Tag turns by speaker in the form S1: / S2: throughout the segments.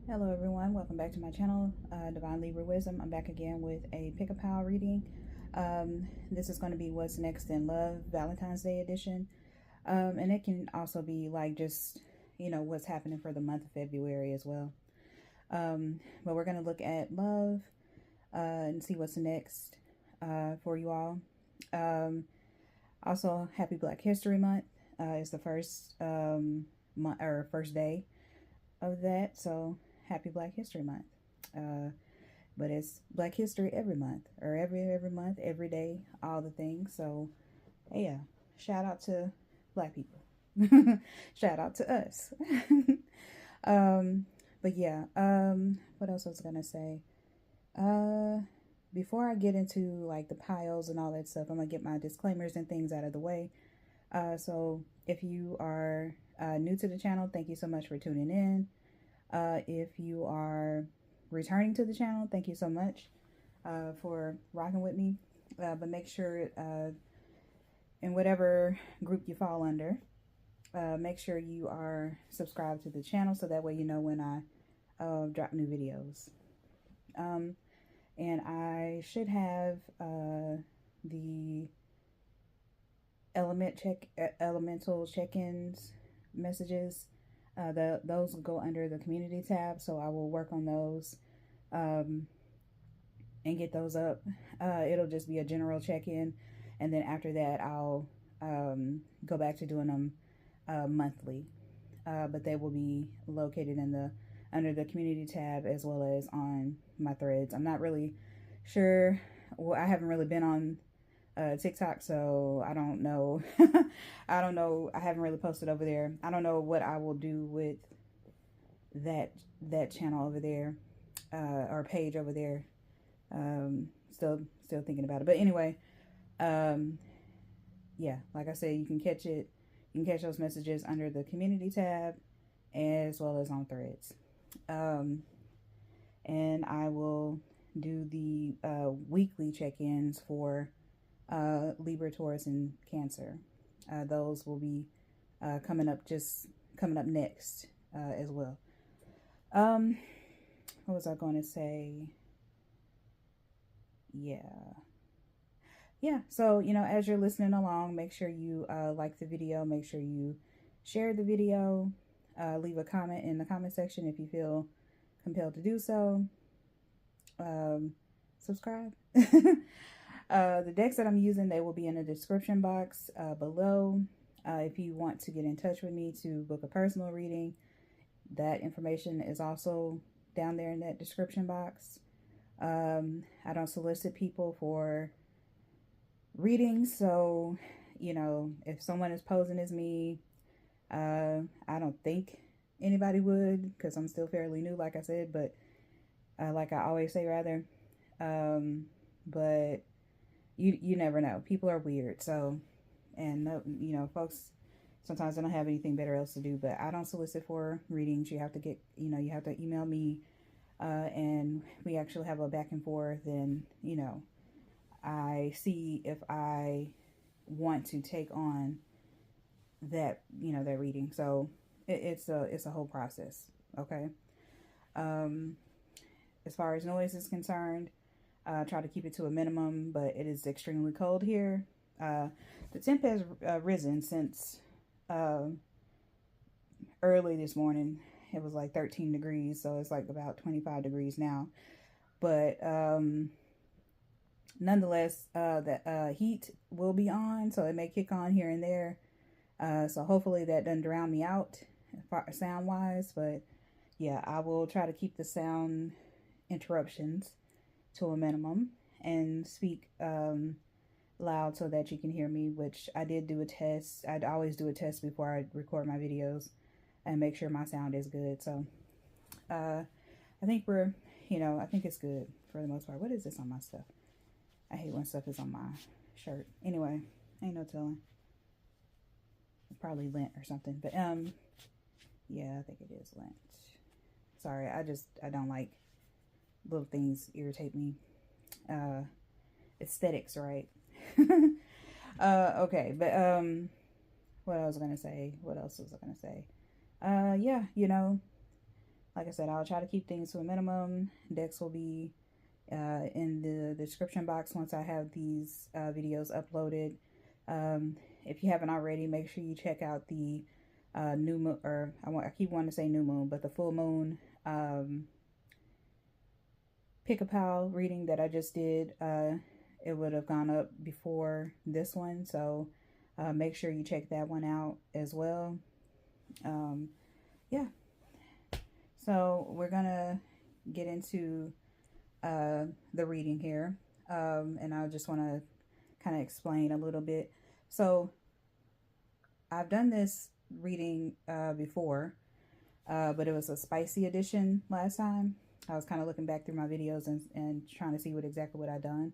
S1: Hello everyone, welcome back to my channel, Divine Libra Wisdom. I'm back again with a Pick a Pal reading. This is going to be What's Next in Love, Valentine's Day edition. And it can also be like just, what's happening for the month of February as well. But we're going to look at love and see what's next for you all. Also, happy Black History Month. It's the first month or first day of that, so happy Black History Month. But it's Black History every month, or every month, every day, all the things. So yeah, shout out to Black people. Shout out to us. But yeah, what else was I gonna say? Before I get into like the piles and all that stuff, I'm gonna get my disclaimers and things out of the way. So if you are new to the channel, thank you so much for tuning in. If you are returning to the channel, thank you so much for rocking with me. But make sure in whatever group you fall under, make sure you are subscribed to the channel so that way you know when I drop new videos. And I should have the elemental check-ins messages. Those will go under the community tab, so I will work on those and get those up. It'll just be a general check-in, and then after that I'll go back to doing them monthly. But they will be located in the under the community tab as well as on my threads. I'm not really sure. Well, I haven't really been on TikTok, so I don't know. I don't know. I haven't really posted over there. I don't know what I will do with that channel over there or page over there. Still thinking about it. But anyway, yeah, like I said, you can catch it. You can catch those messages under the community tab as well as on threads. And I will do the weekly check-ins for Libra, Taurus, and Cancer. Those will be coming up next as well. What was I going to say? Yeah. So, as you're listening along, make sure you like the video. Make sure you share the video. Leave a comment in the comment section if you feel compelled to do so. Subscribe. The decks that I'm using, they will be in the description box below. If you want to get in touch with me to book a personal reading, that information is also down there in that description box. I don't solicit people for readings, so if someone is posing as me, I don't think anybody would, because I'm still fairly new, like I said, but like I always say, rather. But you never know. People are weird, so, and folks sometimes they don't have anything better else to do. But I don't solicit for readings. You have to get, you have to email me, and we actually have a back and forth, and I see if I want to take on that that reading. So it's a whole process. Okay. As far as noise is concerned, try to keep it to a minimum, but it is extremely cold here. The temp has risen since early this morning. It was like 13 degrees, so it's like about 25 degrees now. But nonetheless, the heat will be on, so it may kick on here and there. So hopefully that doesn't drown me out sound-wise. But yeah, I will try to keep the sound interruptions to a minimum and speak loud so that you can hear me, which I did do a test. I'd always do a test before I record my videos and make sure my sound is good. So I think I think it's good for the most part. What is this on my stuff? I hate when stuff is on my shirt. Anyway, ain't no telling. It's probably lint or something, but yeah, I think it is lint. Sorry, I don't like little things irritate me. Aesthetics, right? Okay, but what else was I gonna say? Yeah, like I said, I'll try to keep things to a minimum. Decks will be in the description box once I have these videos uploaded. If you haven't already, make sure you check out the new moon, or I keep wanting to say new moon, but the full moon pick a pal reading that I just did. It would have gone up before this one, so make sure you check that one out as well. Yeah, so we're gonna get into the reading here, and I just want to kind of explain a little bit. So I've done this reading before, but it was a spicy edition last time. I was kind of looking back through my videos and trying to see exactly what I'd done.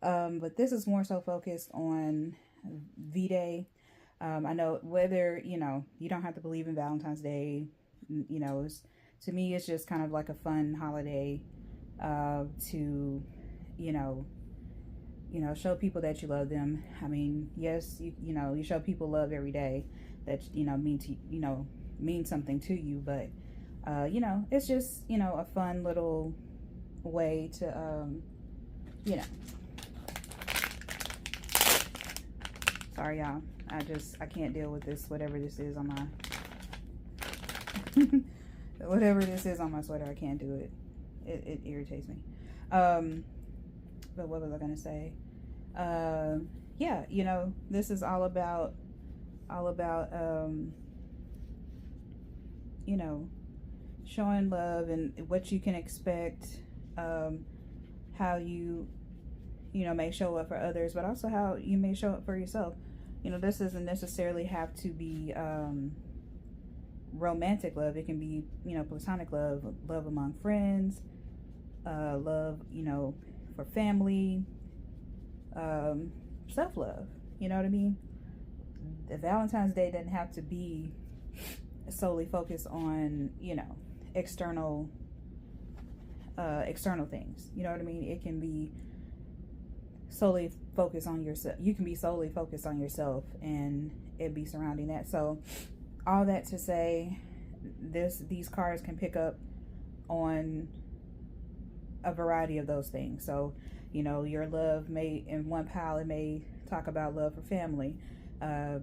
S1: But this is more so focused on V-Day. I know whether, you don't have to believe in Valentine's Day. To me, it's just kind of like a fun holiday to, show people that you love them. I mean, yes, you show people love every day that, mean something to you, but, it's just, a fun little way to, sorry, y'all. I can't deal with this, whatever this is on my, whatever this is on my sweater. I can't do it. It irritates me. But what was I gonna say? Yeah, this is all about, showing love and what you can expect, how you, may show up for others, but also how you may show up for yourself. This doesn't necessarily have to be romantic love. It can be, platonic love, love among friends, love, for family, self-love. You know what I mean? The Valentine's Day doesn't have to be solely focused on, external things. You know what I mean? It can be solely focused on yourself. You can be solely focused on yourself and it be surrounding that. So all that to say, these cards can pick up on a variety of those things. So, your love may, in one pile, it may talk about love for family,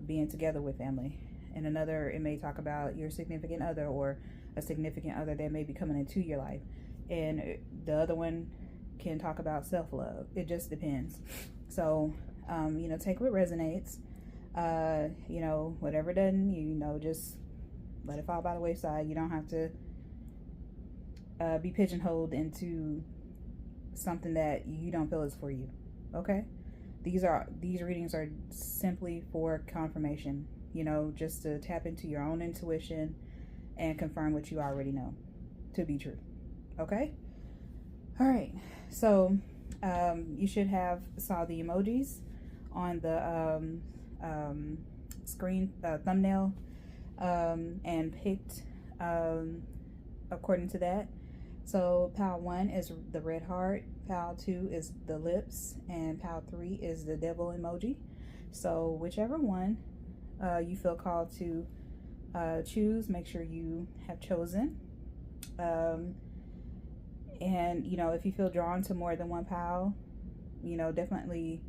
S1: being together with family. In another, it may talk about your significant other or a significant other that may be coming into your life. And the other one can talk about self-love. It just depends. So, take what resonates. Whatever doesn't, just let it fall by the wayside. You don't have to be pigeonholed into something that you don't feel is for you. Okay? These readings are simply for confirmation, just to tap into your own intuition and confirm what you already know to be true. Okay? All right. So, you should have saw the emojis on the screen thumbnail, and picked according to that. So pile 1 is the red heart, pile 2 is the lips, and pile 3 is the devil emoji. So whichever one you feel called to choose, make sure you have chosen. And if you feel drawn to more than one pile, definitely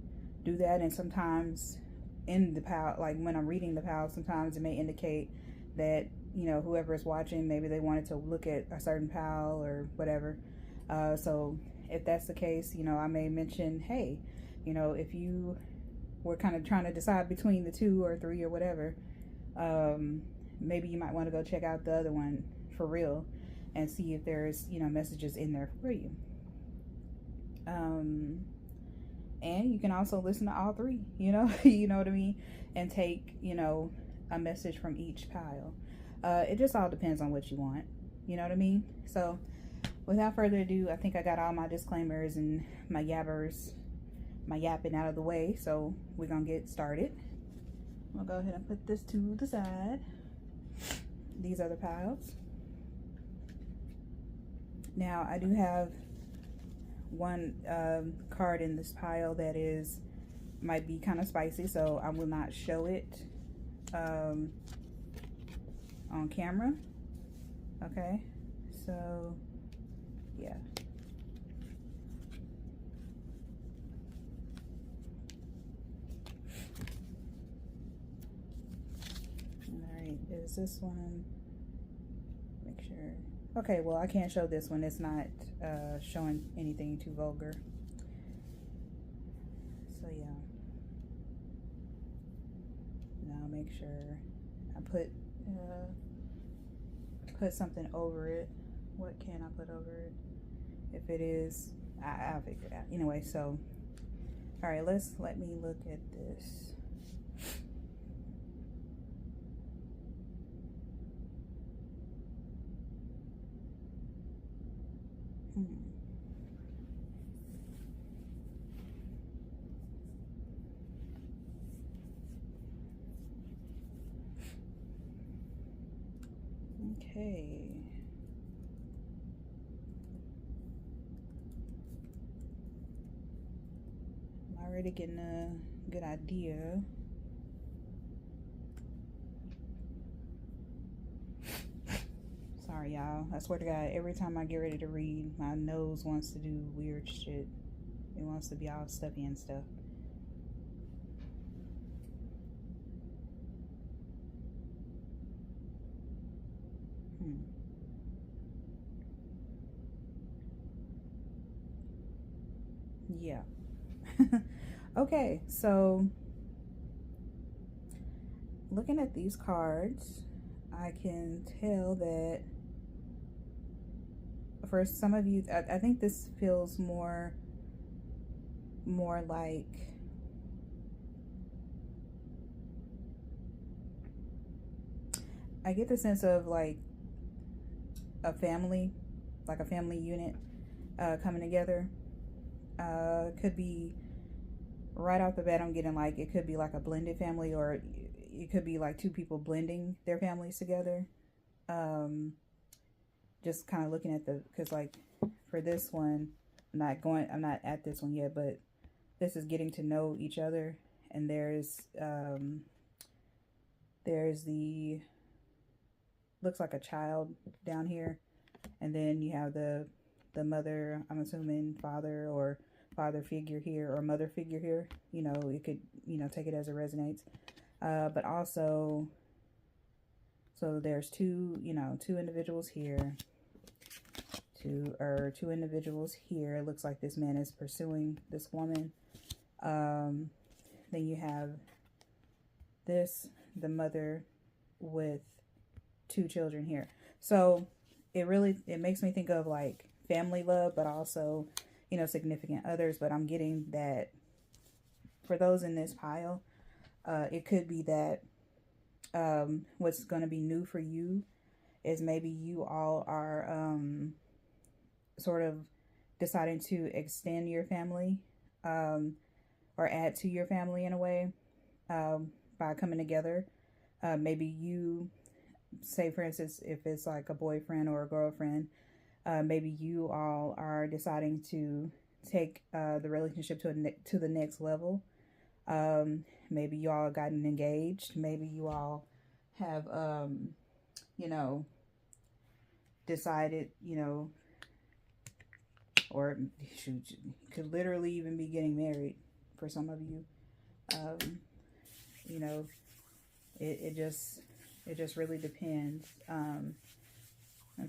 S1: do that. And sometimes in the pile, like when I'm reading the pile, sometimes it may indicate that whoever is watching, maybe they wanted to look at a certain pile or whatever. So if that's the case, I may mention, hey, if you were kind of trying to decide between the 2 or 3 or whatever, maybe you might want to go check out the other one for real and see if there's messages in there for you. And you can also listen to all 3, you know what I mean, and take a message from each pile. It just all depends on what you want, you know what I mean. So without further ado, I think I got all my disclaimers and my yapping out of the way, so we're gonna get started. I'll go ahead and put this to the side. These are the piles. Now I do have one card in this pile that might be kind of spicy, so I will not show it on camera. Okay, So, yeah. Alright, is this one? Make sure. Okay, well, I can't show this one. It's not showing anything too vulgar. So, yeah. Now make sure I put something over it. What can I put over it? If it is, I'll figure it out. Anyway, so, all right, let me look at this. Okay. I'm already getting a good idea. Sorry, y'all. I swear to God, every time I get ready to read, my nose wants to do weird shit. It wants to be all stuffy and stuff. Yeah. Okay, so looking at these cards, I can tell that for some of you, I think this feels more like I get the sense of like a family, like a family unit coming together. Could be right off the bat, I'm getting like it could be like a blended family, or it could be like two people blending their families together. Just kind of looking at because like for this one, I'm not at this one yet, but this is getting to know each other, and there's the looks like a child down here, and then you have the mother, I'm assuming father or father figure here or mother figure here. You know, it could, you know, take it as it resonates. But also, so there's two individuals here, two individuals here. It looks like this man is pursuing this woman. Then you have the mother with two children here. So it makes me think of like family love, but also, you know, significant others. But I'm getting that for those in this pile, it could be that what's going to be new for you is maybe you all are sort of deciding to extend your family or add to your family in a way by coming together. Maybe you, say for instance, if it's like a boyfriend or a girlfriend, maybe you all are deciding to take the relationship to the next level. Maybe you all gotten engaged. Maybe you all have, you know, decided, you know, or shoot, you could literally even be getting married for some of you. You know, it just really depends. I'm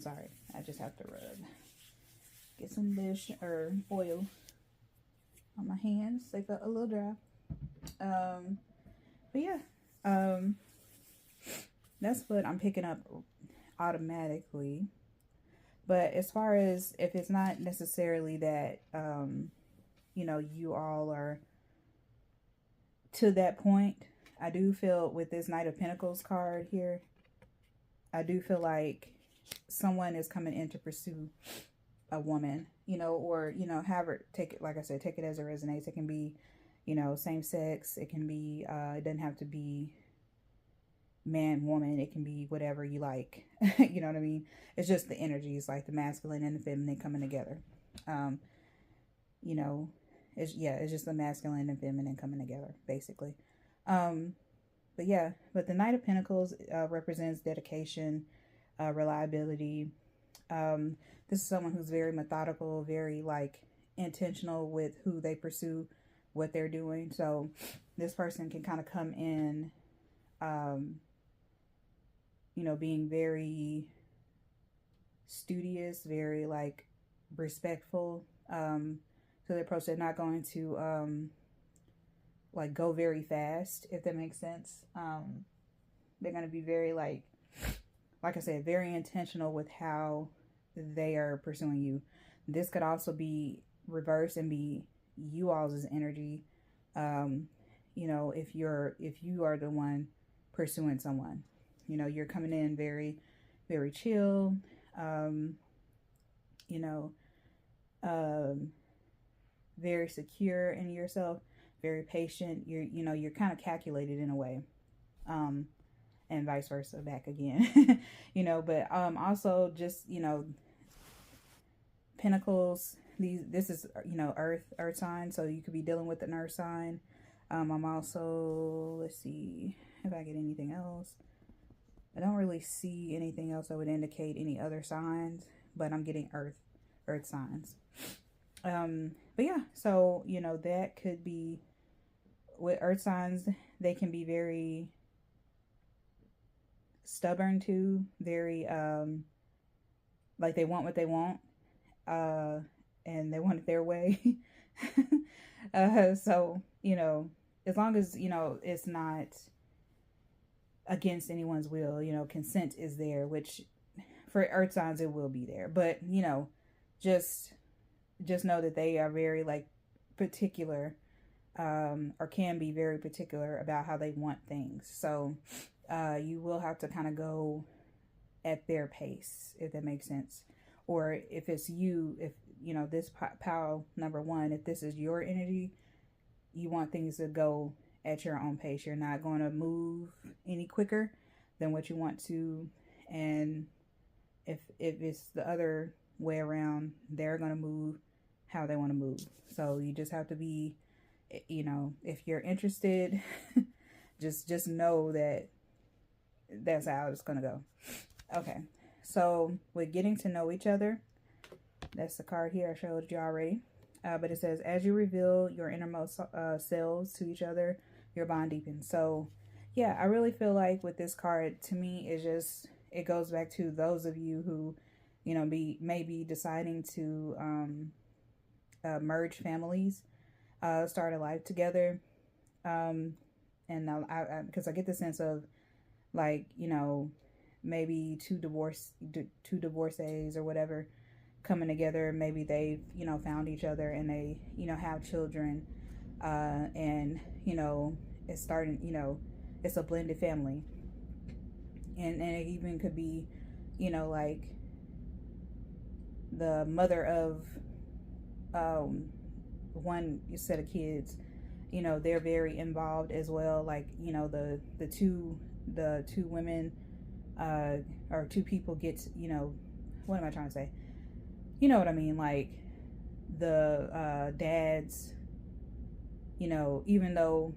S1: sorry, I just have to get some dish or oil on my hands. They felt a little dry. But yeah, that's what I'm picking up automatically. But as far as if it's not necessarily that, you know, you all are to that point, I do feel with this Knight of Pentacles card here, I do feel like someone is coming in to pursue a woman, you know, or, you know, however, take it, like I said, take it as it resonates. It can be, you know, same sex. It can be, it doesn't have to be man, woman. It can be whatever you like. You know what I mean? It's just the energies, like the masculine and the feminine coming together. You know, it's just the masculine and feminine coming together, basically. But yeah, but the Knight of Pentacles represents dedication, reliability, This is someone who's very methodical, very like intentional with who they pursue, what they're doing. So this person can kind of come in, being very studious, very like respectful to the approach. They're not going to like go very fast, if that makes sense. They're going to be very like I said, very intentional with how they are pursuing you. This could also be reversed and be you all's energy. If you are the one pursuing someone, you're coming in very, very chill. You know, very secure in yourself, very patient. You're kind of calculated in a way. And vice versa back again. But also just, Pentacles, this is, earth sign, so you could be dealing with an earth sign. I'm also, let's see if I get anything else. I don't really see anything else that would indicate any other signs, but I'm getting earth signs. But yeah, so that could be with earth signs. They can be very stubborn too, very like they want what they want, and they want it their way. So as long as it's not against anyone's will, consent is there, which for earth signs it will be there, but just know that they are very like particular, or can be very particular about how they want things. So you will have to kind of go at their pace, if that makes sense. Or if it's you, if this pile number one, if this is your energy, you want things to go at your own pace. You're not going to move any quicker than what you want to. And if it's the other way around, they're going to move how they want to move. So you just have to be, if you're interested, just know that that's how it's going to go. Okay. So with getting to know each other, that's the card here I showed you already. But it says, as you reveal your innermost selves to each other, your bond deepens. So yeah, I really feel like with this card, to me, it goes back to those of you who, may be deciding to merge families, start a life together. And because I get the sense of like, maybe two divorcees or whatever coming together. Maybe they've, found each other and they, have children, and, it's starting, it's a blended family. And it even could be, like the mother of one set of kids, they're very involved as well. Like, the two women, or two people get, what am I trying to say? You know what I mean? Like the dads, even though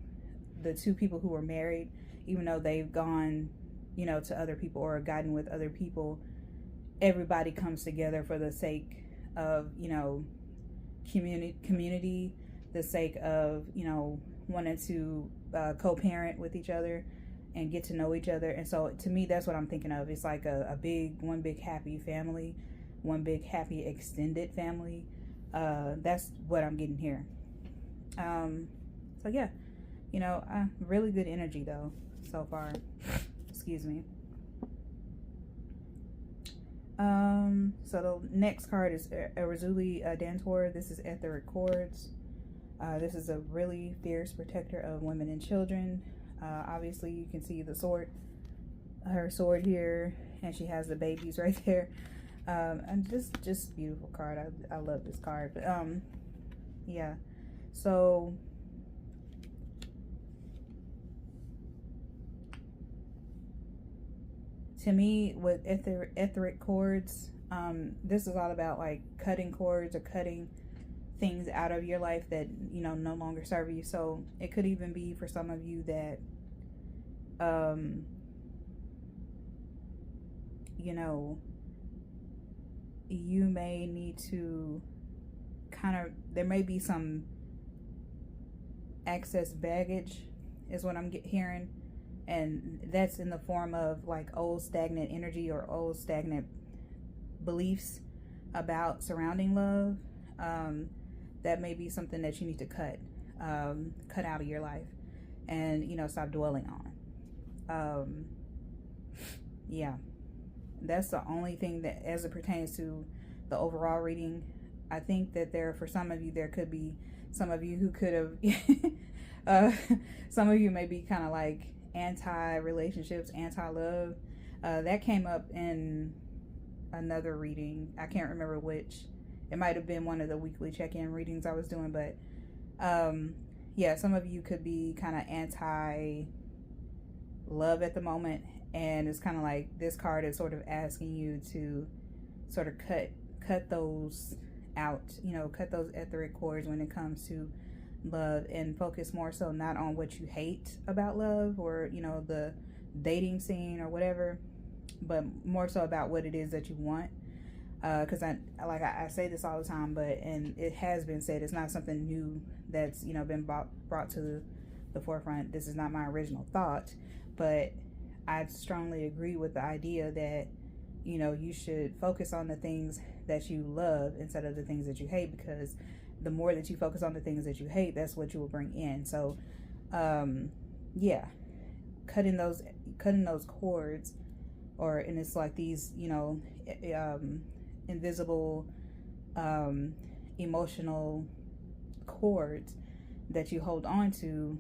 S1: the two people who were married, even though they've gone, to other people or gotten with other people, everybody comes together for the sake of, community, the sake of, wanting to co-parent with each other and get to know each other. And so to me, that's what I'm thinking of. It's like one big happy family, one big happy extended family. That's what I'm getting here. So yeah, really good energy though so far. Excuse me. So the next card is Erzuli Dantor. This is Etheric Chords. This is a really fierce protector of women and children. Obviously you can see her sword here, and she has the babies right there. And just beautiful card. I love this card. But yeah. So to me, with etheric cords, this is all about like cutting cords or cutting things out of your life that no longer serve you. So it could even be for some of you that you may need to there may be some excess baggage, is what I'm hearing. And that's in the form of like old stagnant energy or old stagnant beliefs about surrounding love. That may be something that you need to cut out of your life, and stop dwelling on. Yeah, that's the only thing that, as it pertains to the overall reading. I think that for some of you, there could be some of you who could have some of you may be kind of like anti-relationships, anti-love. That came up in another reading. I can't remember which. It might have been one of the weekly check-in readings I was doing, but yeah, some of you could be kind of anti-love at the moment, and it's kind of like this card is sort of asking you to sort of cut those out, cut those etheric cords when it comes to love, and focus more so not on what you hate about love or the dating scene or whatever, but more so about what it is that you want. Because I say this all the time, and it has been said, it's not something new that's been brought to the forefront. This is not my original thought, but I strongly agree with the idea that you should focus on the things that you love instead of the things that you hate, because the more that you focus on the things that you hate, that's what you will bring in. So yeah, cutting those cords, and it's like these invisible emotional cords that you hold on to,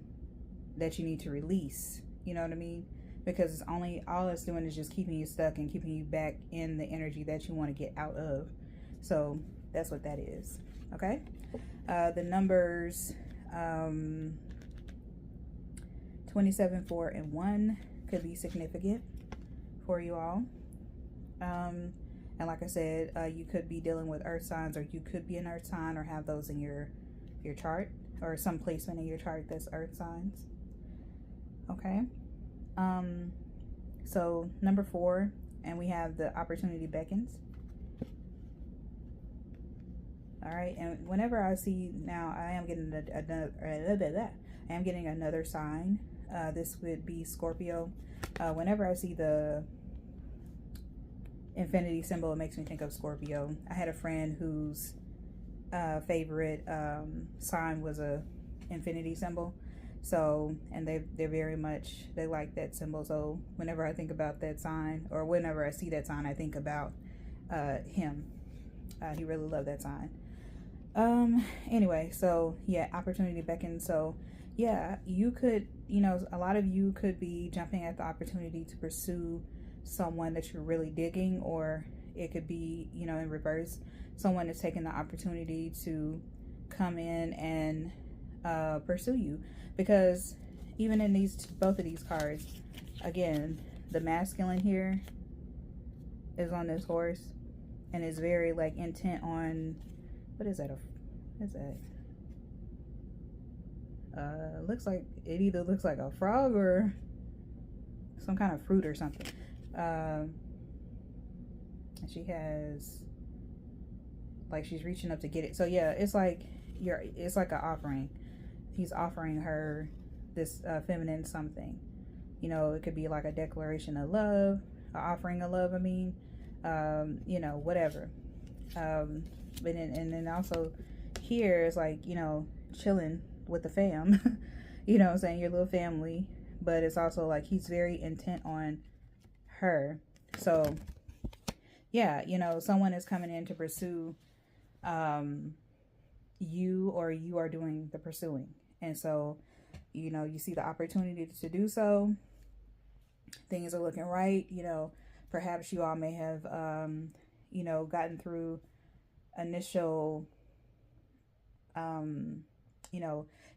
S1: that you need to release. You know what I mean? Because it's all it's doing is just keeping you stuck and keeping you back in the energy that you want to get out of. So that's what that is. Okay. The numbers 27, 4, and 1 could be significant for you all. And like I said, you could be dealing with earth signs, or you could be an earth sign, or have those in your chart, or some placement in your chart that's earth signs. Okay. So number 4, and we have the opportunity beckons. All right, and whenever I see, now I am getting another sign. This would be Scorpio. Whenever I see the infinity symbol, it makes me think of Scorpio. I had a friend whose favorite sign was a infinity symbol. So, and they're very much, they like that symbol. So whenever I think about that sign, or whenever I see that sign, I think about him. He really loved that sign. Anyway, so yeah, opportunity beckons. So yeah, you could, a lot of you could be jumping at the opportunity to pursue someone that you're really digging, or it could be, in reverse, someone is taking the opportunity to come in and pursue you. Because even in both of these cards, again, the masculine here is on this horse, and is very like intent on, what is that? What is that? Looks like, it either looks like a frog or some kind of fruit or something. And she has, like, she's reaching up to get it. So yeah, it's like it's like an offering. He's offering her this feminine something. It could be like a declaration of love, an offering of love. I mean, whatever. But then also here is like, chilling with the fam. What I'm saying, your little family. But it's also like he's very intent on her. So yeah, someone is coming in to pursue you, or you are doing the pursuing. And so, you see the opportunity to do so. Things are looking right. Perhaps you all may have, gotten through initial, getting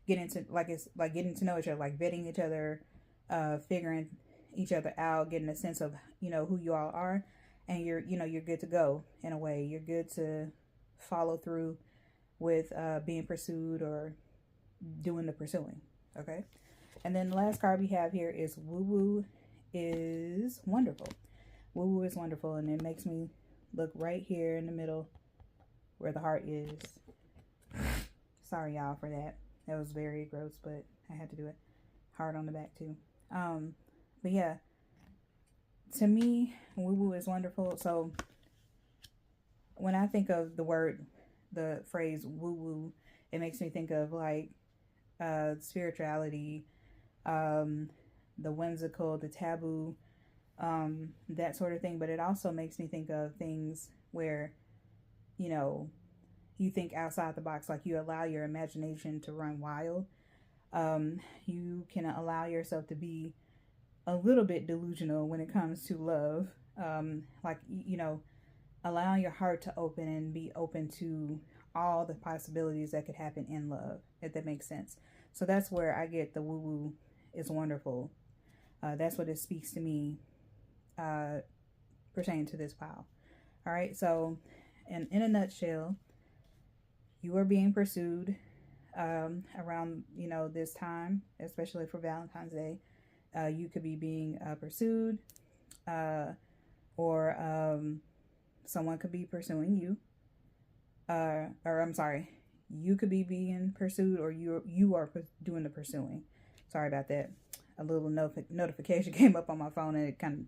S1: to, it's like getting to know each other, like vetting each other, figuring each other out, getting a sense of, who you all are. And you're good to go in a way. You're good to follow through with being pursued or doing the pursuing. Okay. And then the last card we have here is Woo Woo is Wonderful. Woo Woo is Wonderful. And it makes me look right here in the middle where the heart is. Sorry y'all for that. That was very gross, but I had to do it. Heart on the back too. But yeah, to me, woo woo is wonderful. So when I think of the phrase woo woo, it makes me think of like spirituality, the whimsical, the taboo, that sort of thing. But it also makes me think of things where, you know, you think outside the box, like you allow your imagination to run wild. You can allow yourself to be a little bit delusional when it comes to love. Like, you know, allowing your heart to open and be open to all the possibilities that could happen in love, if that makes sense. So that's where I get the woo woo is wonderful. That's what it speaks to me pertaining to this pile. All right, so in a nutshell, you are being pursued around, you know, this time, especially for Valentine's Day. You could be being pursued, or someone could be pursuing you. Or I'm sorry, you could be being pursued, or you are doing the pursuing. Sorry about that. A little notification came up on my phone and it kind of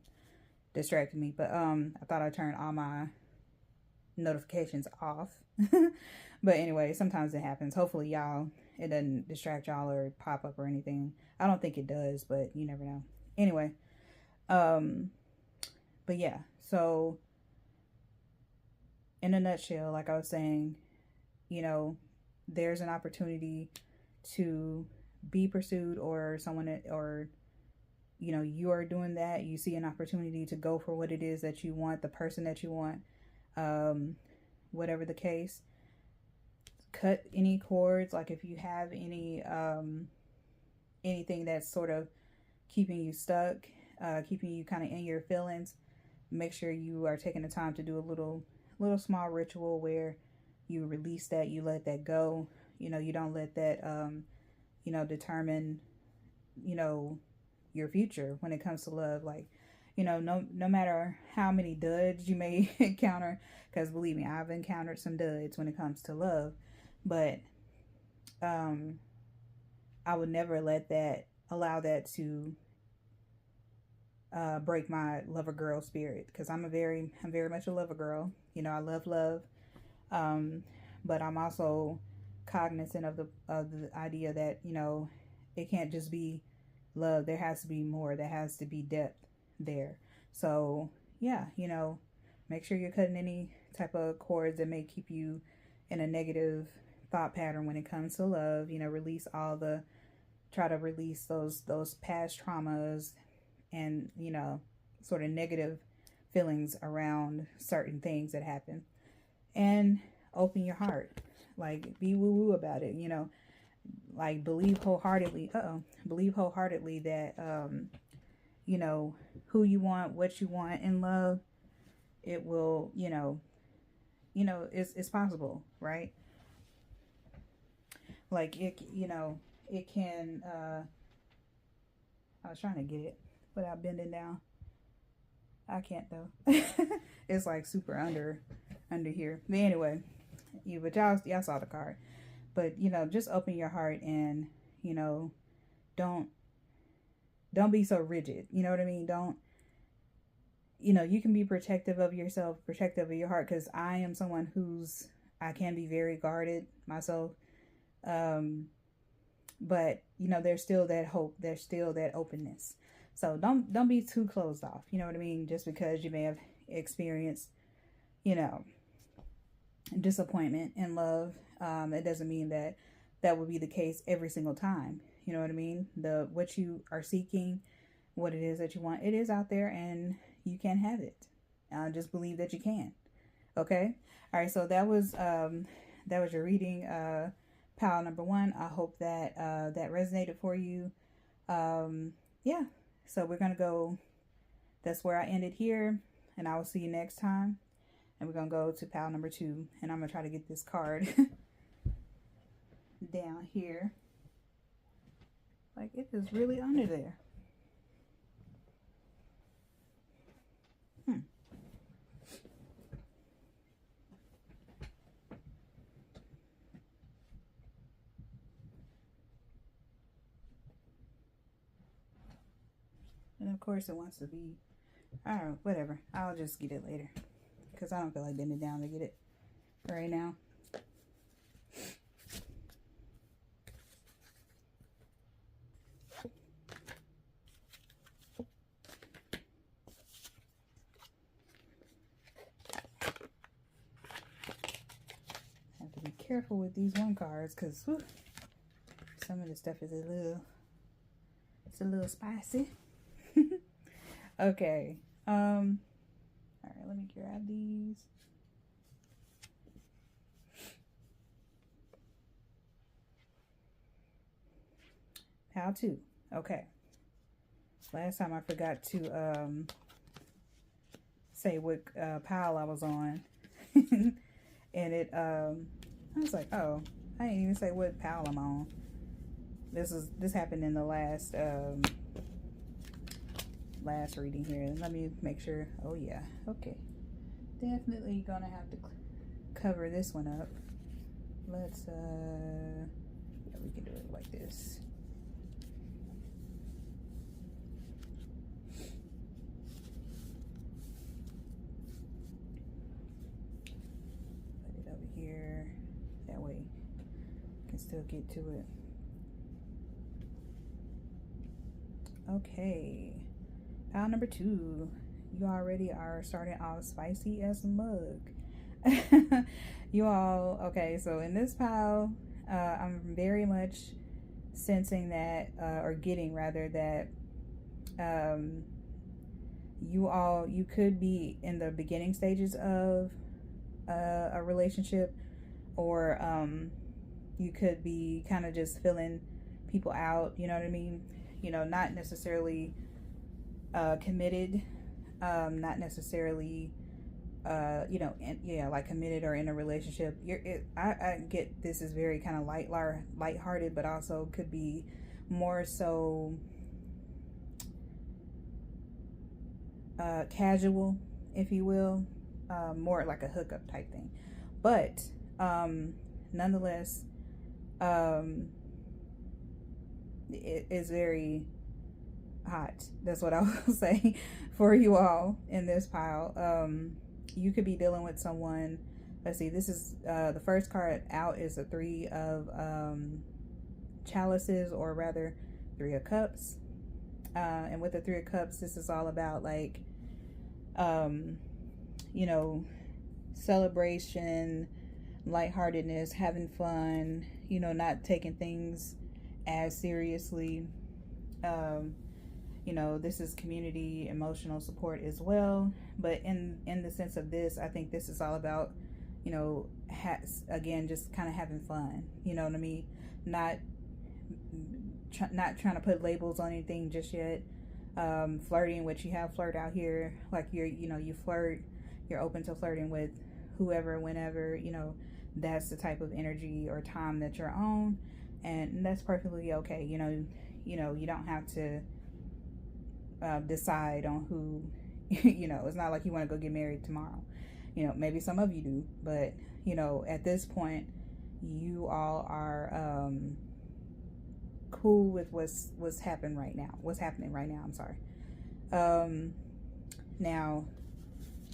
S1: distracted me. But I thought I turned all my notifications off. But anyway, sometimes it happens. Hopefully it doesn't distract y'all or pop up or anything. I don't think it does, but you never know. Anyway, but yeah, so in a nutshell, like I was saying, you know, there's an opportunity to be pursued, or you know, you are doing that. You see an opportunity to go for what it is that you want, the person that you want, whatever the case. Cut any cords, like if you have any anything that's sort of keeping you stuck, keeping you kind of in your feelings, make sure you are taking the time to do a little small ritual where you release that, you let that go. You know, you don't let that you know, determine, you know, your future when it comes to love. Like, you know, no matter how many duds you may encounter, because believe me, I've encountered some duds when it comes to love, but I would never allow that to break my lover girl spirit, because I'm very much a lover girl. You know, I love love, but I'm also cognizant of the idea that, you know, it can't just be love. There has to be more. There has to be depth there. So yeah, you know, make sure you're cutting any type of cords that may keep you in a negative thought pattern when it comes to love. You know, try to release those past traumas and, you know, sort of negative feelings around certain things that happen, and open your heart. Like, be woo woo about it, you know, like believe wholeheartedly that you know, who you want, what you want in love, it will, you know, it's possible, right? Like it, you know, it can I was trying to get it without bending down. I can't though. It's like super under here. But anyway, but y'all saw the card. But, you know, just open your heart and, you know, don't be so rigid. You know what I mean? Don't, you know, you can be protective of yourself, protective of your heart, because I am someone I can be very guarded myself. But, you know, there's still that hope. There's still that openness. So don't be too closed off. You know what I mean? Just because you may have experienced, you know, disappointment in love, it doesn't mean that will be the case every single time. You know what I mean? What you are seeking, what it is that you want, it is out there, and you can have it. Just believe that you can. Okay. All right. So that was your reading, pile number 1. I hope that that resonated for you. Yeah. So we're gonna go. That's where I ended here, and I will see you next time. And we're going to go to pile number 2. And I'm going to try to get this card down here. Like, it is really under there. And of course it wants to be, I don't know, whatever. I'll just get it later because I don't feel like bending down to get it right now. Have to be careful with these one cards because some of the stuff is a little spicy. Okay. All right, let me grab these. How to. Okay. Last time I forgot to say what pile I was on. And it I was like, oh, I didn't even say what pile I'm on. This happened in the last reading here. Let me make sure. Oh yeah, okay. Definitely gonna have to cover this one up. Let's yeah, we can do it like this. Put it over here. That way I can still get to it. Okay. Pile number 2. You already are starting off spicy as a mug. You all, okay, so in this pile, I'm very much sensing that, or getting rather, that you could be in the beginning stages of a relationship, or you could be kind of just filling people out, you know what I mean? You know, not necessarily committed, not necessarily you know, yeah, like committed or in a relationship. I get this is very kind of lighthearted, but also could be more so casual, if you will, more like a hookup type thing. But nonetheless, it is very hot. That's what I will say for you all in this pile. You could be dealing with someone. Let's see, this is the first card out is a 3 of chalices, or rather 3 of cups. And with the 3 of cups, this is all about like you know, celebration, lightheartedness, having fun, you know, not taking things as seriously. You know, this is community, emotional support as well. But in the sense of this, I think this is all about, you know, again, just kind of having fun. You know what I mean? Not trying to put labels on anything just yet. Flirting, which you have flirt out here. Like you flirt. You're open to flirting with whoever, whenever. You know, that's the type of energy or time that you're on, and that's perfectly okay. You know, you don't have to decide on who. You know, it's not like you want to go get married tomorrow. You know, maybe some of you do, but you know, at this point, you all are cool with what's happening right now. I'm sorry. Now,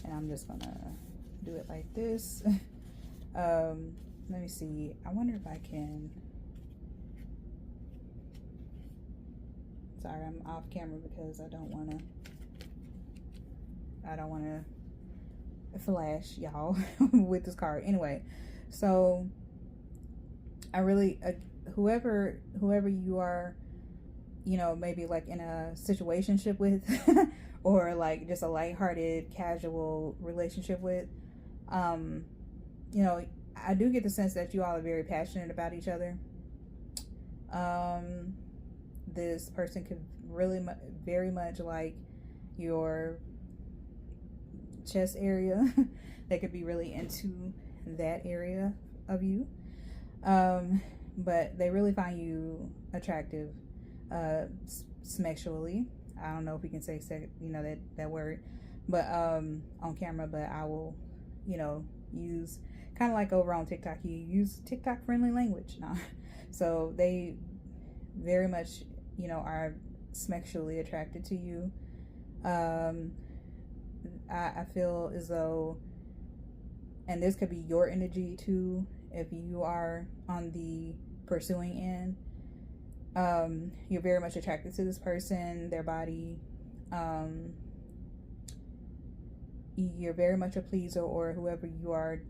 S1: and I'm just gonna do it like this. Let me see. I wonder if I can. Sorry, I'm off camera because I don't want to flash y'all with this card. Anyway, so I really whoever you are, you know, maybe like in a situationship with or like just a lighthearted casual relationship with, you know, I do get the sense that you all are very passionate about each other. This person could really very much like your chest area. They could be really into that area of you, but they really find you attractive sexually. I don't know if we can say you know, that word, but on camera, but I will, you know, use kind of like over on TikTok, you use TikTok friendly language now. So they very much, you know, are sexually attracted to you. I feel as though, and this could be your energy too, if you are on the pursuing end. You're very much attracted to this person, their body. You're very much a pleaser, or whoever you are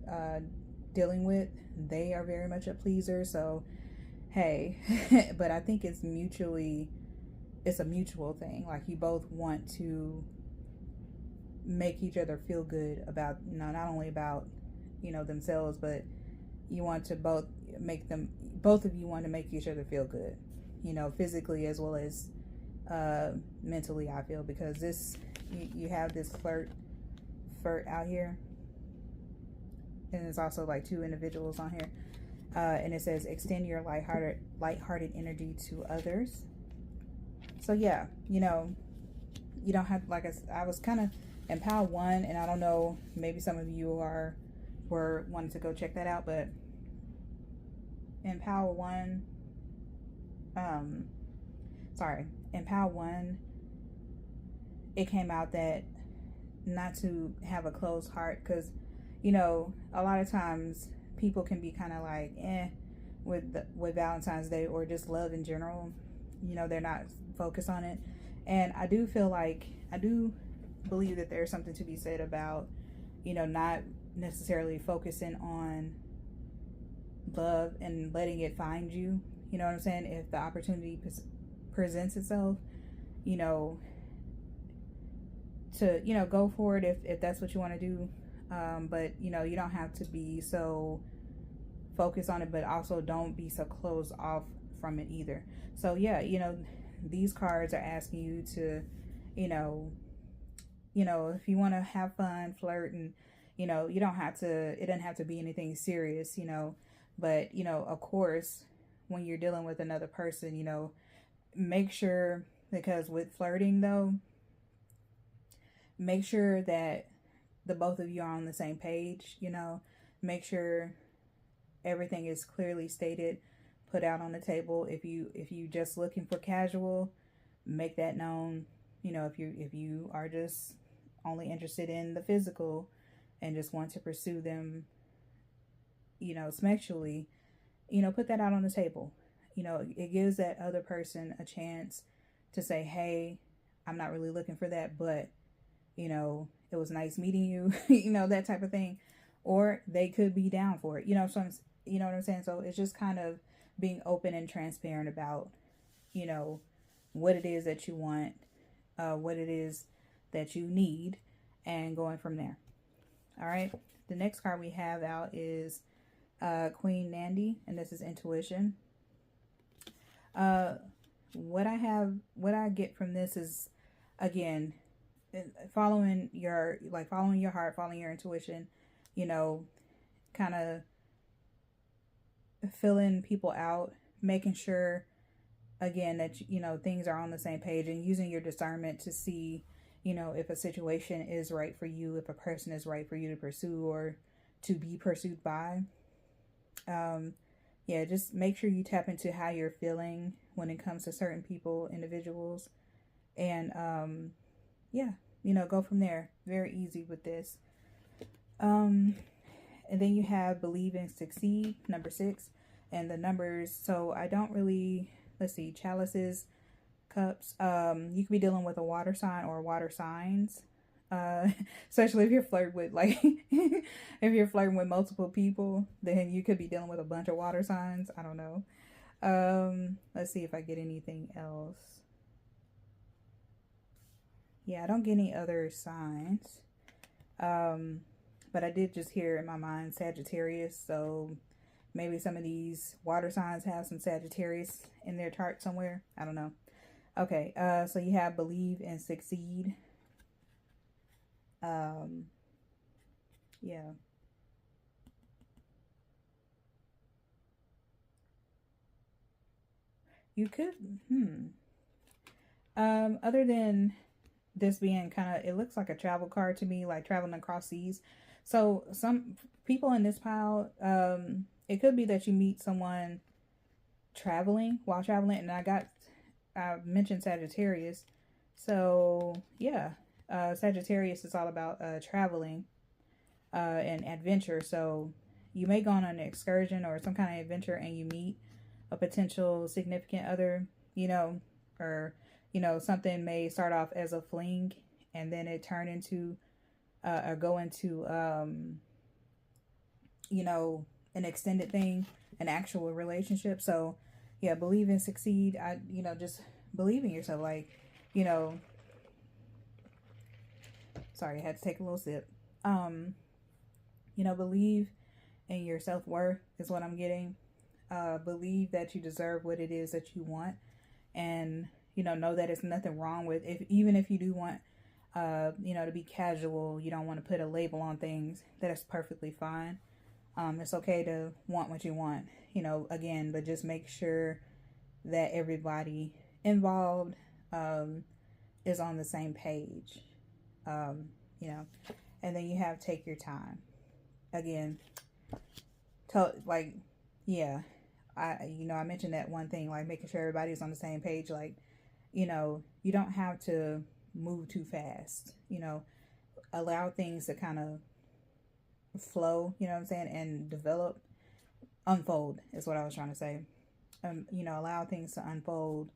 S1: dealing with, they are very much a pleaser. So, hey, but I think it's a mutual thing. Like, you both want to make each other feel good about, not only about, themselves, but you want to both of you want to make each other feel good, physically as well as mentally, I feel, because you have this flirt out here, and there's also like two individuals on here, and it says extend your lighthearted energy to others. So yeah, you don't have, like I was kind of in pile 1, and I don't know, maybe some of you were wanting to go check that out, but in pile 1, in pile 1, it came out that not to have a closed heart, because a lot of times people can be kind of like with Valentine's Day, or just love in general. They're not focused on it, and I do believe that there's something to be said about not necessarily focusing on love and letting it find you. You know what I'm saying? If the opportunity presents itself, to go for it if that's what you want to do, but you don't have to be so focused on it, but also don't be so closed off from it either. So yeah, these cards are asking you to if you want to have fun, flirt, and you don't have to, it doesn't have to be anything serious, but of course, when you're dealing with another person, make sure, because with flirting though, make sure that the both of you are on the same page. Make sure everything is clearly stated, put out on the table. If you just looking for casual, make that known. If you are just only interested in the physical and just want to pursue them, sexually, put that out on the table. It gives that other person a chance to say, hey, I'm not really looking for that, but it was nice meeting you, that type of thing. Or they could be down for it, so you know what I'm saying? So it's just kind of being open and transparent about, what it is that you want, what it is that you need, and going from there. All right. The next card we have out is Queen Nandi, and this is intuition. What I get from this is, again, following your heart, following your intuition, kind of filling people out, making sure, again, that things are on the same page, and using your discernment to see if a situation is right for you, if a person is right for you to pursue or to be pursued by. Yeah, just make sure you tap into how you're feeling when it comes to certain people, individuals, and yeah, go from there. Very easy with this. And then you have believe and succeed, number 6, and the numbers. So I don't really, let's see, chalices, cups. You could be dealing with a water sign or water signs. Especially if you're flirting with if you're flirting with multiple people, then you could be dealing with a bunch of water signs. I don't know. Let's see if I get anything else. Yeah, I don't get any other signs. But I did just hear in my mind Sagittarius, so maybe some of these water signs have some Sagittarius in their chart somewhere. I don't know. Okay, so you have believe and succeed. Yeah. You could, other than this being kind of, it looks like a travel card to me, like traveling across seas. So some people in this pile, it could be that you meet someone while traveling, and I got I mentioned Sagittarius. So yeah, Sagittarius is all about traveling and adventure. So you may go on an excursion or some kind of adventure and you meet a potential significant other, or, something may start off as a fling and then it turn into, or go into, an extended thing, an actual relationship. So yeah, believe and succeed. Just believe in yourself. Like, you know, sorry, I had to take a little sip. Believe in your self-worth is what I'm getting. Believe that you deserve what it is that you want, and know that it's nothing wrong with, even if you do want to be casual, you don't want to put a label on things, that is perfectly fine. It's okay to want what you want, again, but just make sure that everybody involved is on the same page. um, and then you have take your time. Again, like, yeah, I mentioned that one thing, like making sure everybody's on the same page. Like, you don't have to move too fast. Allow things to kind of flow. You know what I'm saying, and develop, unfold is what I was trying to say. Allow things to unfold.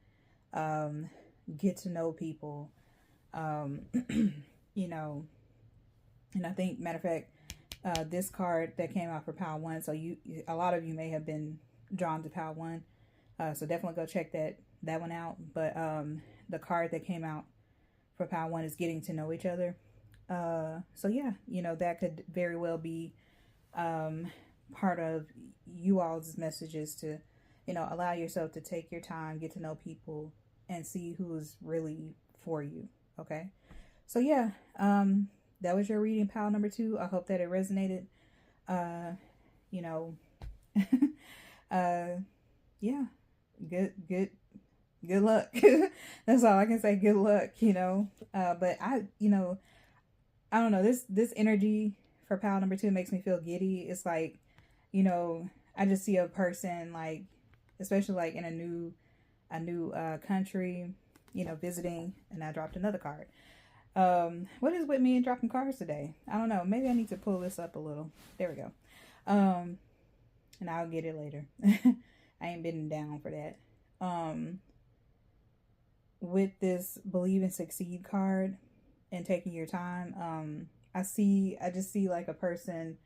S1: Get to know people. You know, and I think, matter of fact, this card that came out for Pile 1, so a lot of you may have been drawn to Pile 1, so definitely go check that one out. But the card that came out for Pile 1 is getting to know each other. So yeah, that could very well be part of you all's messages to, allow yourself to take your time, get to know people, and see who's really for you. Okay, so yeah, that was your reading, Pile number 2. I hope that it resonated. Yeah, good luck. That's all I can say. Good luck. But I don't know, this energy for Pile number 2 makes me feel giddy. It's like, I just see a person, like, especially like in a new country, visiting. And I dropped another card. What is with me and dropping cards today? I don't know. Maybe I need to pull this up a little. There we go. And I'll get it later. I ain't been down for that. With this believe and succeed card and taking your time, I just see like a person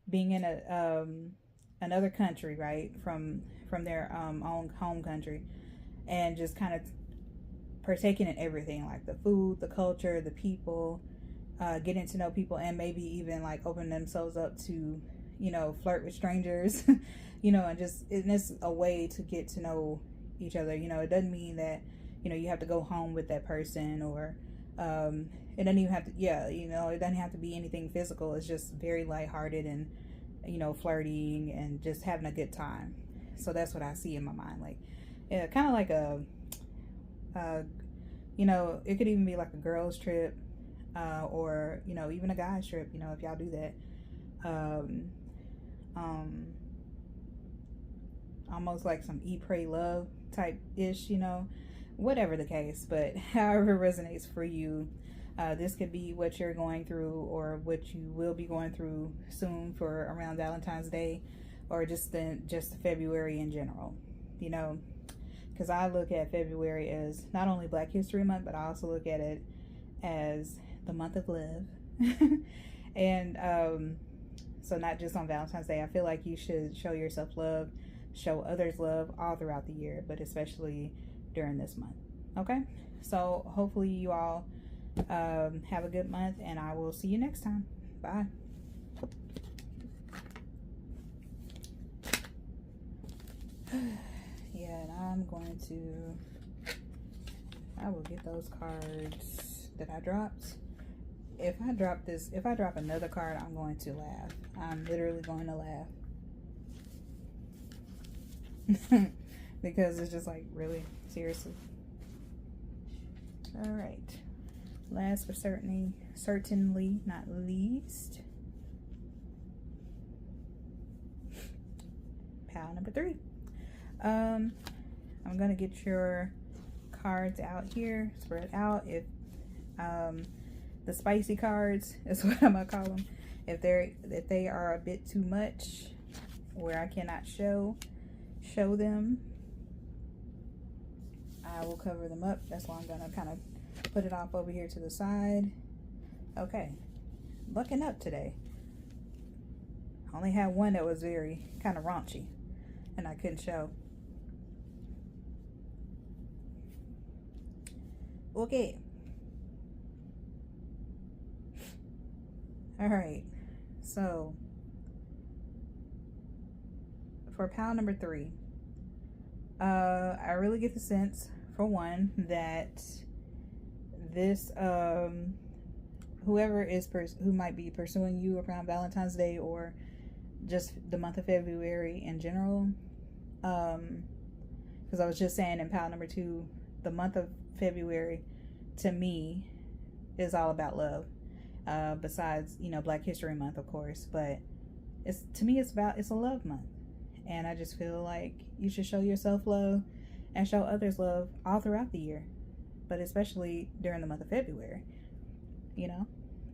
S1: being in another country, right, from their own home country, and just kind of partaking in everything, like the food, the culture, the people, getting to know people, and maybe even like open themselves up to, flirt with strangers, and it's a way to get to know each other. It doesn't mean that, you have to go home with that person, or it doesn't even have to, it doesn't have to be anything physical. It's just very lighthearted and, flirting and just having a good time. So that's what I see in my mind. Like, yeah, kind of like it could even be like a girls trip, or, even a guy's trip, if y'all do that. Almost like some eat, pray, love type ish, whatever the case, but however it resonates for you. This could be what you're going through, or what you will be going through soon for around Valentine's Day, or just February in general, because I look at February as not only Black History Month, but I also look at it as the month of love. And so not just on Valentine's Day. I feel like you should show yourself love, show others love all throughout the year, but especially during this month. Okay, so hopefully you all have a good month, and I will see you next time. Bye. Yeah, and I will get those cards that I dropped. If I drop another card, I'm going to laugh. I'm literally going to laugh. Because it's just like, really, seriously. All right. Last but certainly not least, Pile number 3. I'm gonna get your cards out here, spread out. If the spicy cards is what I'm gonna call them, if they are a bit too much where I cannot show them, I will cover them up. That's why I'm gonna kind of put it off over here to the side. Okay, looking up today. I only had one that was very kind of raunchy and I couldn't show. Okay. All right. So for pile number 3, I really get the sense, for one, that this whoever is who might be pursuing you around Valentine's Day or just the month of February in general, because I was just saying in pile number 2, the month of February to me is all about love, besides, you know, Black History Month, of course, but to me it's a love month, and I just feel like you should show yourself love and show others love all throughout the year, but especially during the month of February. You know,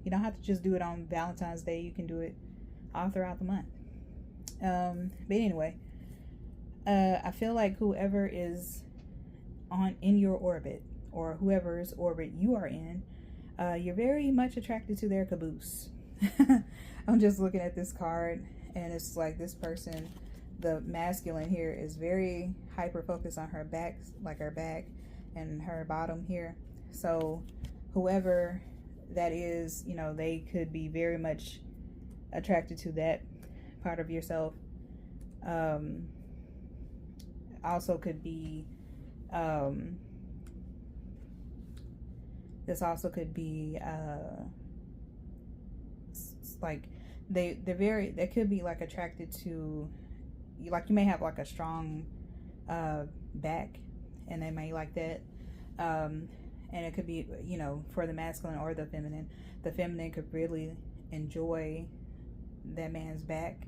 S1: you don't have to just do it on Valentine's Day. You can do it all throughout the month. But anyway, I feel like whoever is in your orbit, or whoever's orbit you are in, you're very much attracted to their caboose. I'm just looking at this card, and it's like this person, the masculine here, is very hyper focused on her back, like her back and her bottom here. So whoever that is, you know, they could be very much attracted to that part of yourself. Also could be this also could be like they could be like attracted to, like, you may have like a strong back, and they may like that. And it could be, you know, for the masculine or the feminine. The feminine could really enjoy that man's back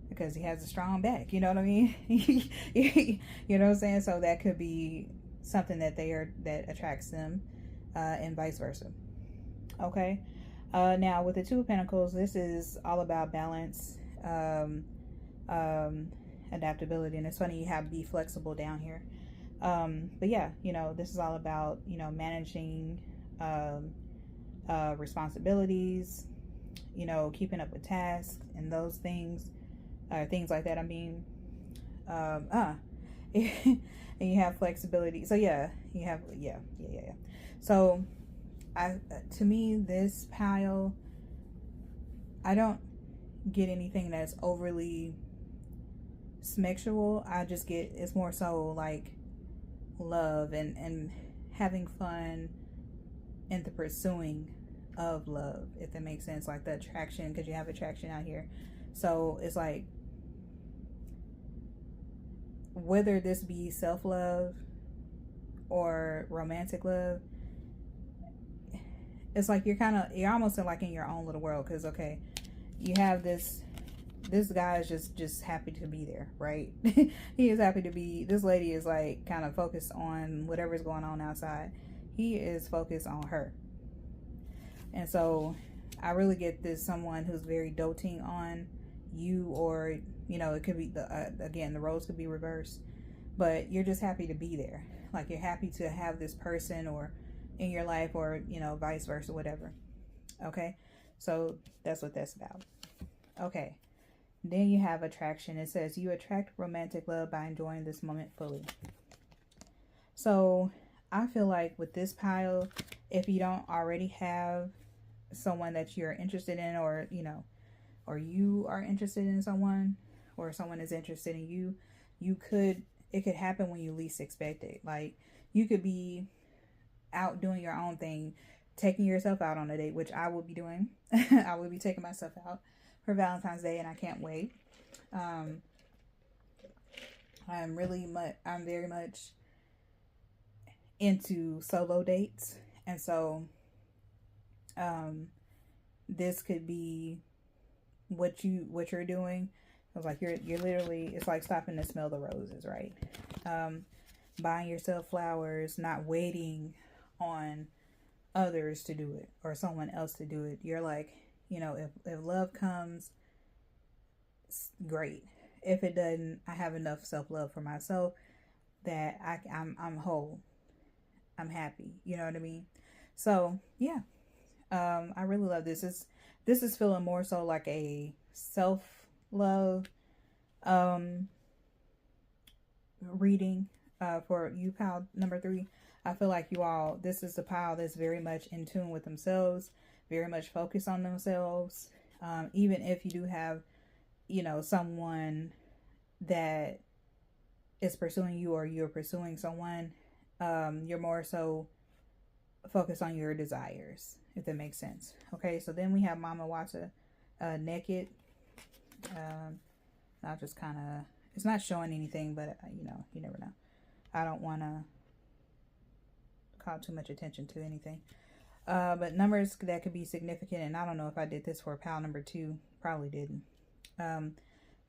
S1: because he has a strong back, you know what I mean? You know what I'm saying? So that could be something that that attracts them, and vice versa. Okay. Now with the 2 of Pentacles, this is all about balance, adaptability, and it's funny you have be flexible down here. But yeah, you know, this is all about, you know, managing responsibilities, you know, keeping up with tasks and those things, things like that. I mean, and you have flexibility. So yeah, you have, yeah. So to me, this pile, I don't get anything that's overly sexual. I just get, it's more so like love and having fun in the pursuing of love, if that makes sense, like the attraction, because you have attraction out here. So it's like, whether this be self-love or romantic love, it's like you're almost like in your own little world, because okay, you have this guy is just happy to be there, right? He is happy to be, this lady is like kind of focused on whatever's going on outside. He is focused on her. And so I really get this someone who's very doting on you, or, you know, it could be again, the roles could be reversed, but you're just happy to be there. Like you're happy to have this person or in your life, or, you know, vice versa, whatever. Okay. So that's what that's about. Okay. Then you have attraction. It says you attract romantic love by enjoying this moment fully. So I feel like with this pile, if you don't already have someone that you're interested in, or, you know, or you are interested in someone, or someone is interested in you, it could happen when you least expect it. Like you could be out doing your own thing, taking yourself out on a date, which I will be doing. I will be taking myself out for Valentine's Day, and I can't wait. I'm very much into solo dates, and so this could be what you're doing. I was like, you're literally, it's like stopping to smell the roses, right? buying yourself flowers, not waiting on others to do it or someone else to do it. You're like, you know, if love comes, great. If it doesn't, I have enough self-love for myself that I'm whole. I'm happy. You know what I mean? So yeah, I really love this. This is feeling more so like a self-love reading for you, pile number 3. I feel like you all, this is a pile that's very much in tune with themselves, very much focused on themselves. Even if you do have, you know, someone that is pursuing you or you're pursuing someone, you're more so focused on your desires, if that makes sense. Okay, so then we have Mama Wata naked. I'll just kind of, it's not showing anything, but you know, you never know. I don't want to call too much attention to anything. But numbers that could be significant, and I don't know if I did this for pile number 2, probably didn't.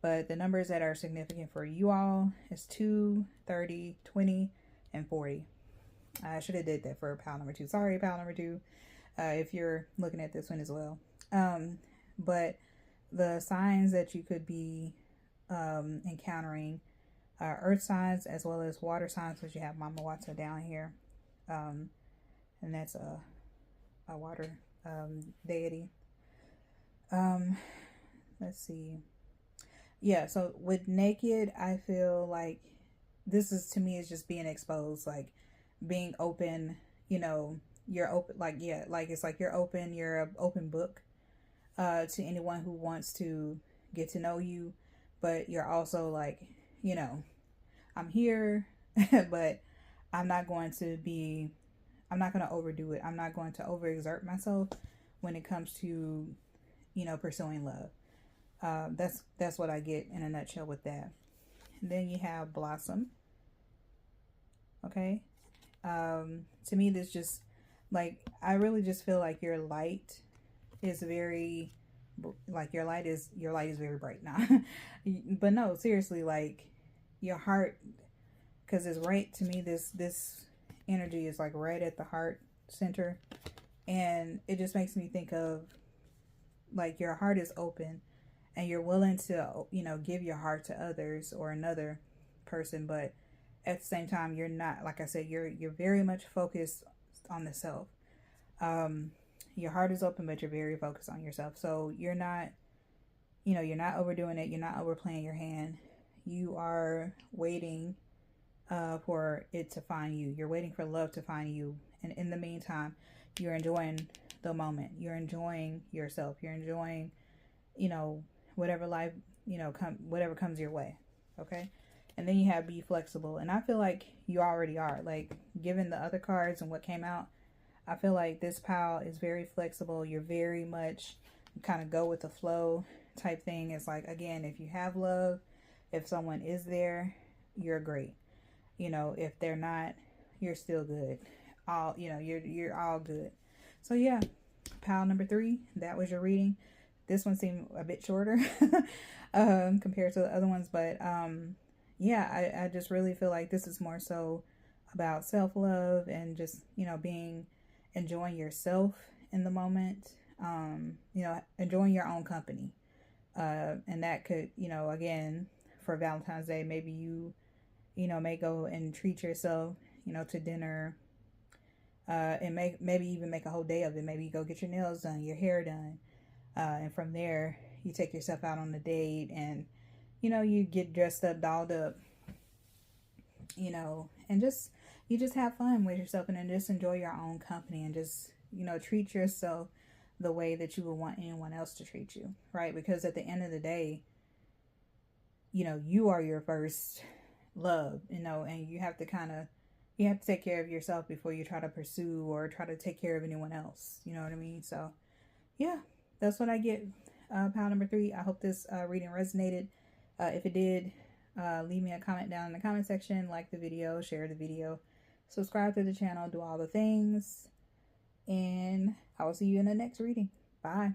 S1: But the numbers that are significant for you all is 2, 30, 20, and 40. I should have did that for pile number 2. Sorry, pile number 2, if you're looking at this one as well. But the signs that you could be encountering are earth signs as well as water signs, because you have Mama Wata down here. And that's a water deity. Let's see. Yeah, so with naked, I feel like this is, to me, is just being exposed, like being open, you know, you're open, like, yeah, like it's like you're open, you're an open book to anyone who wants to get to know you, but you're also like, you know, I'm here, but I'm not going to overdo it. I'm not going to overexert myself when it comes to, you know, pursuing love. That's what I get in a nutshell with that. And then you have Blossom. Okay. To me, this just, like, I really just feel like your light is very, like, your light is very bright now. But no, seriously, like, your heart, because it's right, to me, this energy is like right at the heart center, and it just makes me think of, like, your heart is open and you're willing to, you know, give your heart to others or another person, but at the same time, you're not, like I said, you're very much focused on the self. Your heart is open, but you're very focused on yourself. So you're not, you know, you're not overdoing it. You're not overplaying your hand. You are waiting for it to find you. You're waiting for love to find you. And in the meantime, you're enjoying the moment. You're enjoying yourself. You're enjoying, you know, whatever life, you know, whatever comes your way. Okay. And then you have be flexible. And I feel like you already are. Like, given the other cards and what came out, I feel like this pile is very flexible. You're very much kind of go with the flow type thing. It's like, again, if you have love, if someone is there, you're great. You know, if they're not, you're still good. All, you know, you're all good. So yeah, pile number 3, that was your reading. This one seemed a bit shorter compared to the other ones, but yeah, I just really feel like this is more so about self-love and just, you know, enjoying yourself in the moment, you know, enjoying your own company. And that could, you know, again, for Valentine's Day, maybe you know, may go and treat yourself, you know, to dinner, and maybe even make a whole day of it. Maybe you go get your nails done, your hair done, and from there you take yourself out on a date, and, you know, you get dressed up, dolled up, you know, and you just have fun with yourself, and then just enjoy your own company, and just, you know, treat yourself the way that you would want anyone else to treat you, right? Because at the end of the day, you know, you are your first love, you know, and you have to take care of yourself before you try to pursue or try to take care of anyone else. You know what I mean? So yeah, that's what I get. Pile number 3. I hope this reading resonated. If it did, leave me a comment down in the comment section, like the video, share the video, subscribe to the channel, do all the things, and I will see you in the next reading. Bye.